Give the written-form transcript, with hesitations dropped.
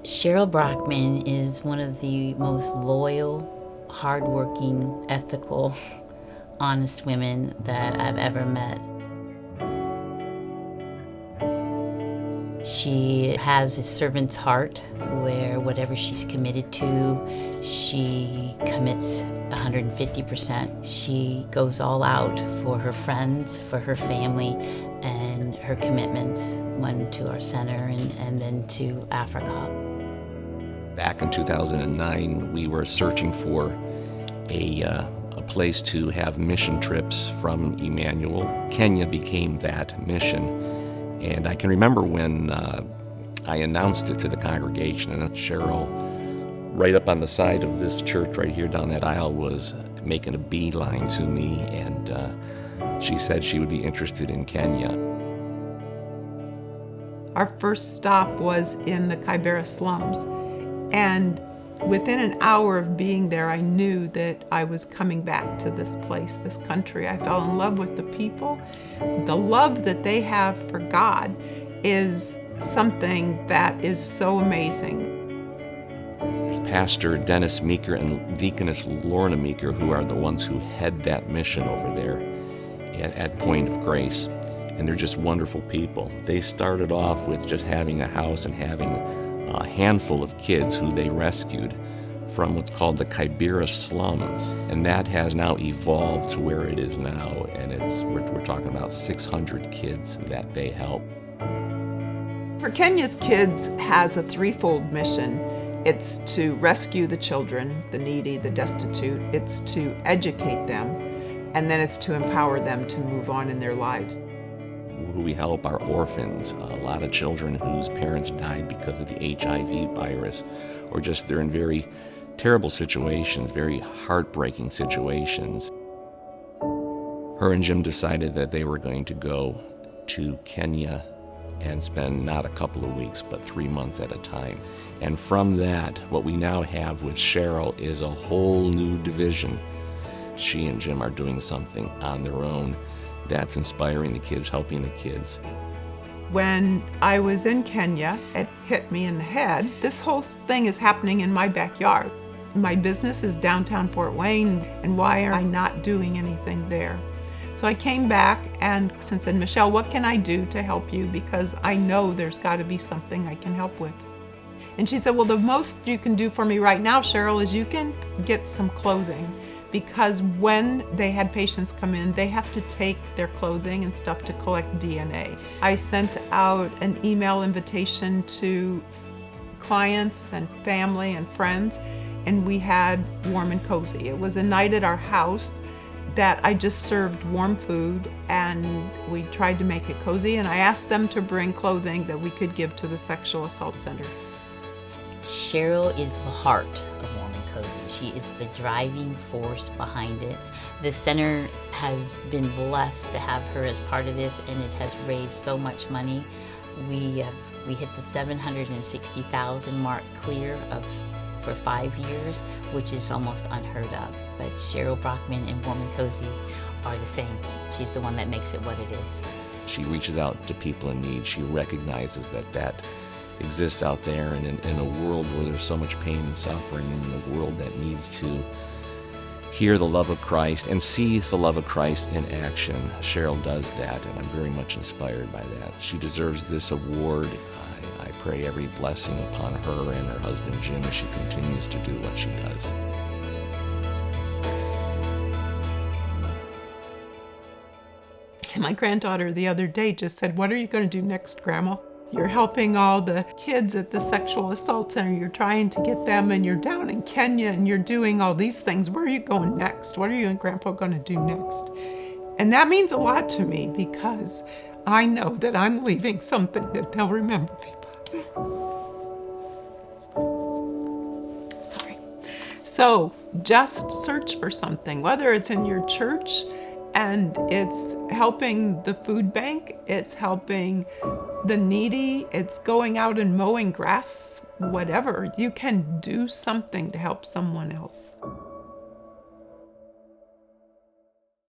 Cheryl Brockman is one of the most loyal, hardworking, ethical, honest women that I've ever met. She has a servant's heart where whatever she's committed to, she commits 150%. She goes all out for her friends, for her family, and her commitments, one to our center and then to Africa. Back in 2009, we were searching for a place to have mission trips from Emmanuel. Kenya became that mission. And I can remember when I announced it to the congregation, and Cheryl, right up on the side of this church right here down that aisle, was making a beeline to me, and she said she would be interested in Kenya. Our first stop was in the Kibera slums, and within an hour of being there, I knew that I was coming back to this place, this country. I fell in love with the people. The love that they have for God is something that is so amazing. There's Pastor Dennis Meeker and Deaconess Lorna Meeker, who are the ones who head that mission over there at Point of Grace. And they're just wonderful people. They started off with just having a house and having a handful of kids who they rescued from what's called the Kibera slums, and that has now evolved to where it is now, and we're talking about 600 kids that they help. For Kenya's Kids has a threefold mission. It's to rescue the children, the needy, the destitute. It's to educate them, and then it's to empower them to move on in their lives. Who we help are orphans, a lot of children whose parents died because of the HIV virus, or just they're in very terrible situations, very heartbreaking situations. Her and Jim decided that they were going to go to Kenya and spend not a couple of weeks, but 3 months at a time. And from that, what we now have with Cheryl is a whole new division. She and Jim are doing something on their own that's inspiring the kids, helping the kids. When I was in Kenya, it hit me in the head. This whole thing is happening in my backyard. My business is downtown Fort Wayne, and why am I not doing anything there? So I came back and said, Michelle, what can I do to help you? Because I know there's got to be something I can help with. And she said, well, the most you can do for me right now, Cheryl, is you can get some clothing. Because when they had patients come in, they have to take their clothing and stuff to collect DNA. I sent out an email invitation to clients and family and friends, and we had warm and cozy. It was a night at our house that I just served warm food, and we tried to make it cozy, and I asked them to bring clothing that we could give to the Sexual Assault Center. Cheryl is the heart of Warm and Cozy. She is the driving force behind it. The center has been blessed to have her as part of this, and it has raised so much money. We hit the $760,000 mark clear for 5 years, which is almost unheard of. But Cheryl Brockman and Warm and Cozy are the same. She's the one that makes it what it is. She reaches out to people in need. She recognizes that exists out there, and in a world where there's so much pain and suffering, in a world that needs to hear the love of Christ and see the love of Christ in action. Cheryl does that, and I'm very much inspired by that. She deserves this award. I pray every blessing upon her and her husband Jim as she continues to do what she does. My granddaughter the other day just said, what are you going to do next, Grandma? You're helping all the kids at the Sexual Assault Center. You're trying to get them, and you're down in Kenya, and you're doing all these things. Where are you going next? What are you and Grandpa going to do next? And that means a lot to me, because I know that I'm leaving something that they'll remember me by. Sorry. So just search for something, whether it's in your church, and it's helping the food bank, it's helping the needy, it's going out and mowing grass, whatever. You can do something to help someone else.